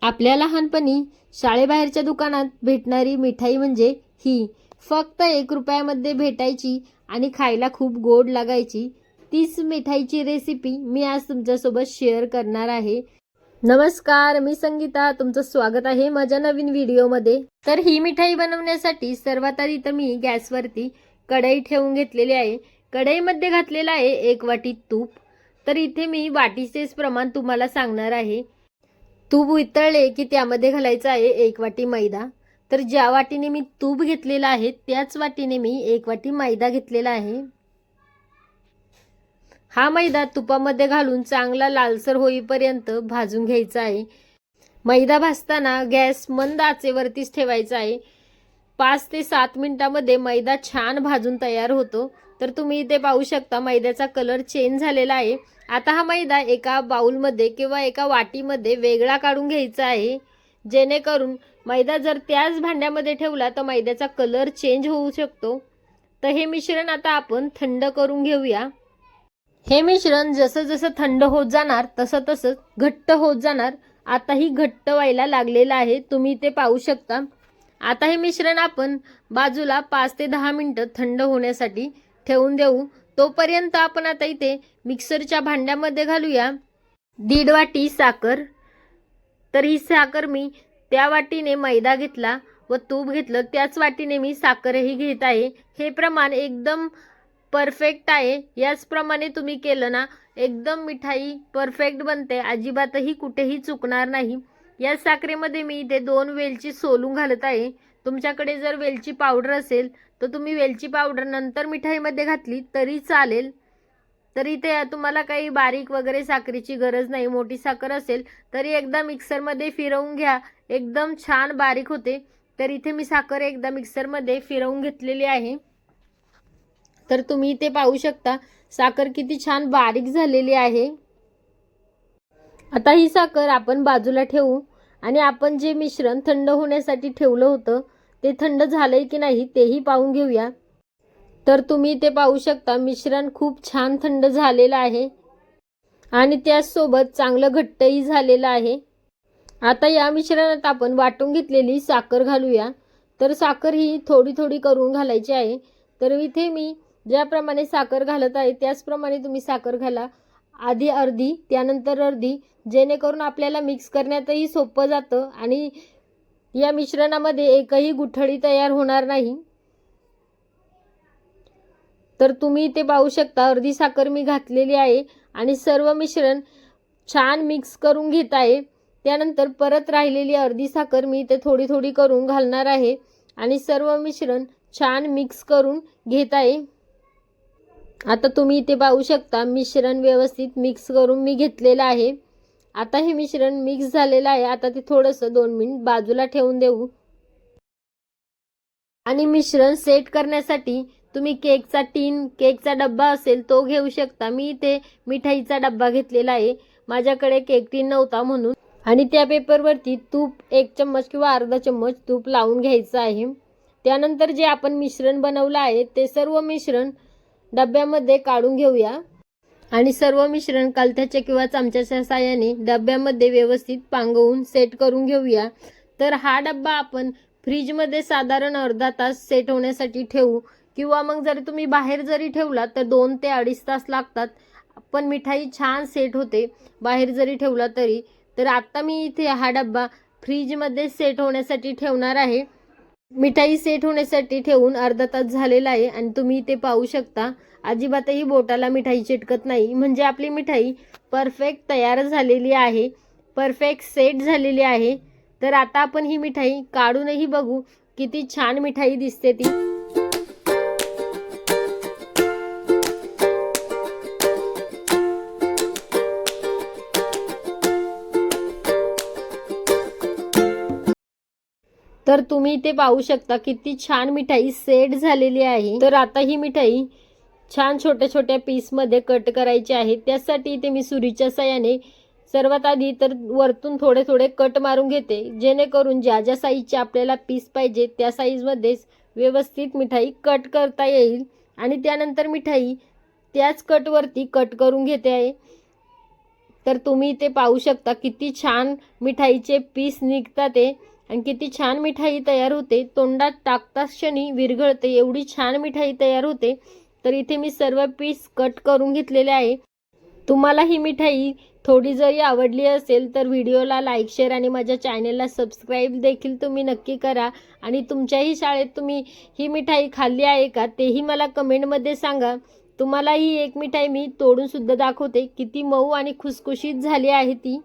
आपल्या लहानपणी शाळेबाहेरच्या दुकानात भेटणारी मिठाई म्हणजे ही फक्त 1 रुपयामध्ये भेटायची आणि खायला खूप गोड लागायची. तीच मिठाईची रेसिपी मी आज तुमच्यासोबत शेअर करणार आहे. नमस्कार, मी संगीता, तुमचं स्वागत आहे माझ्या नवीन व्हिडिओमध्ये. तर ही मिठाई बनवण्यासाठी सर्वात आधी तर मी गॅसवरती कढई ठेवून घेतलेली आहे. कढईमध्ये घातलेलं आहे 1 वाटी तूप. तर इथे मी वाटीचेच प्रमाण तुम्हाला सांगणार आहे. तूप वितळले की त्यामध्ये घालायचं आहे 1 वाटी मैदा. तर ज्या वाटीने मी तूप घेतलेला आहे त्याच वाटीने मी 1 वाटी मैदा घेतलेला आहे. हा मैदा तुपामध्ये घालून चांगला लालसर होईपर्यंत भाजून घ्यायचा आहे. मैदा भाजताना गॅस मंद आचेवरतीच ठेवायचा आहे. 5 ते 7 मिनिटांमध्ये मैदा छान भाजून तयार होतो. तर तुम्ही इथे पाहू शकता मैद्याचा कलर चेंज झालेला आहे. आता हा मैदा एका बाउलमध्ये किंवा एका वाटीमध्ये वेगळा काढून घ्यायचा आहे, जेणेकरून मैदा जर त्याच भांड्यामध्ये ठेवला तर मैद्याचा कलर चेंज होऊ शकतो. तर हे मिश्रण आता आपण थंड करून घेऊया. हे मिश्रण जसं जसं थंड होत जाणार तसं तसं घट्ट होत जाणार. आता ही घट्ट व्हायला लागलेलं आहे, तुम्ही ते पाहू शकता. आता हे मिश्रण आपण बाजूला 5 ते 10 मिनिटं थंड होण्यासाठी ठेवून देऊ. तोपर्यंत आपण आता इथे मिक्सरच्या भांड्यामध्ये घालूया 1.5 वाटी साखर. तर ही साखर मी त्या वाटीने मैदा घेतला व तूप घेतलं त्याच वाटीने मी साखरही घेत आहे. हे प्रमाण एकदम परफेक्ट आहे. याचप्रमाणे तुम्ही केलं ना एकदम मिठाई परफेक्ट बनते, अजिबातही कुठेही चुकणार नाही. या साखरेमध्ये मी इथे 2 वेलची सोलून घालत आहे. तुमच्याकडे जर वेलची पावडर असेल तर तुम्ही वेलची पावडर नंतर मिठाईमध्ये घातली तरी चालेल. तर इथे तुम्हाला काही बारीक वगैरे साखरेची गरज नाही. मोठी साखर असेल तरी एकदा मिक्सरमध्ये फिरवून घ्या, एकदम छान बारीक होते. तर इथे मी साखर एकदा मिक्सरमध्ये फिरवून घेतलेली आहे. तर तुम्ही इथे पाहू शकता साखर किती छान बारीक झालेली आहे. आता ही साखर आपण बाजूला ठेवू आणि आपण जे मिश्रण थंड होण्यासाठी ठेवलं होतं ते थंड झालंय की नाही तेही पाहून घेऊया. तर तुम्ही इथे पाहू शकता मिश्रण खूप छान थंड झालेलं आहे आणि त्याचसोबत चांगलं घट्टही झालेलं आहे. आता या मिश्रणात आपण वाटून घेतलेली साखर घालूया. तर साखर ही थोडी थोडी करून घालायची आहे. तर इथे मी ज्याप्रमाणे साखर घालत आहे त्याचप्रमाणे तुम्ही साखर घाला. आधी अर्धी त्यानंतर अर्धी, जेणेकरून आपल्याला मिक्स करण्यातही सोपं जातं आणि या मिश्रणामध्ये एकही गुठळी तयार होणार नाही. तर तुम्ही इथे पाहू शकता अर्धी साखर मी घातलेली आहे आणि सर्व मिश्रण छान मिक्स करून घेत आहे. त्यानंतर परत राहिलेली अर्धी साखर मी इथे थोडी थोडी करून घालणार आहे आणि सर्व मिश्रण छान मिक्स करून घेत आहे. आता तुम्ही इथे पाहू शकता मिश्रण व्यवस्थित मिक्स करून मी घेतलेलं आहे. आता हे मिश्रण मिक्स झालेलं आहे. आता ते थोडंसं 2 मिनिट बाजूला ठेवून देऊ आणि मिश्रण सेट करण्यासाठी तुम्ही केकचा टीन, केकचा डब्बा असेल तो घेऊ शकता. मी इथे मिठाईचा डब्बा घेतलेला आहे, माझ्याकडे केक टीन नव्हता म्हणून. आणि त्या पेपरवरती तूप 1 चम्मच किंवा अर्धा चम्मच तूप लावून घ्यायचं आहे. त्यानंतर जे आपण मिश्रण बनवलं आहे ते सर्व मिश्रण डब्यामध्ये काढून घेऊया आणि सर्व मिश्रण कालथ्याच्या किंवा चमच्याच्या साहाय्याने डब्यामध्ये व्यवस्थित पांगवून सेट करून घेऊया. तर हा डब्बा आपण फ्रीजमध्ये साधारण अर्धा तास सेट होण्यासाठी ठेवू किंवा मग जर तुम्ही बाहेर जरी ठेवला तर 2 ते 2.5 तास लागतात. पण मिठाई छान सेट होते बाहेर जरी ठेवला तरी. तर आता मी इथे हा डब्बा फ्रीजमध्ये सेट होण्यासाठी ठेवणार आहे. मिठाई सेट होण्यासाठी ठेवून अर्धा तास झालेला आहे आणि तुम्ही इथे पाहू शकता अजिबातही बोटाला मिठाई चिटकत नाही. म्हणजे आपली मिठाई परफेक्ट तयार झालेली आहे, परफेक्ट सेट झालेली आहे. तर आता आपण ही मिठाई काढूनही बघू किती छान मिठाई दिसते ती. तर तुम्ही इथे पाहू शकता किती छान मिठाई सेट झालेली आहे. तर आता ही मिठाई छान छोट्या छोट्या पीसमध्ये कट करायची आहे. त्यासाठी इथे मी सुरीच्या साहाय्याने सर्वात आधी तर वरतून थोडे थोडे कट मारून घेते, जेणेकरून ज्या ज्या साईजचे आपल्याला पीस पाहिजे त्या साईजमध्येच व्यवस्थित मिठाई कट करता येईल. आणि त्यानंतर मिठाई त्याच कटवरती कट करून घेते आहे. तर तुम्ही इथे पाहू शकता किती छान मिठाईचे पीस निघतात ते आणि किती छान मिठाई तयार होते. तोंडात टाकताच क्षणी विरघळते, एवढी छान मिठाई तयार होते. तर इथे मी सर्व पीस कट करून घेतलेले आहे. तुम्हाला ही मिठाई थोडी जरी आवडली असेल तर व्हिडिओला लाईक, शेअर आणि माझ्या चॅनेलला सबस्क्राईब देखील तुम्ही नक्की करा. आणि तुमच्याही शाळेत तुम्ही ही मिठाई खाल्ली आहे का तेही मला कमेंटमध्ये सांगा. तुम्हाला ही एक मिठाई मी तोडून सुद्धा दाखवते, किती मऊ आणि खुसखुशीत झाली आहे ती.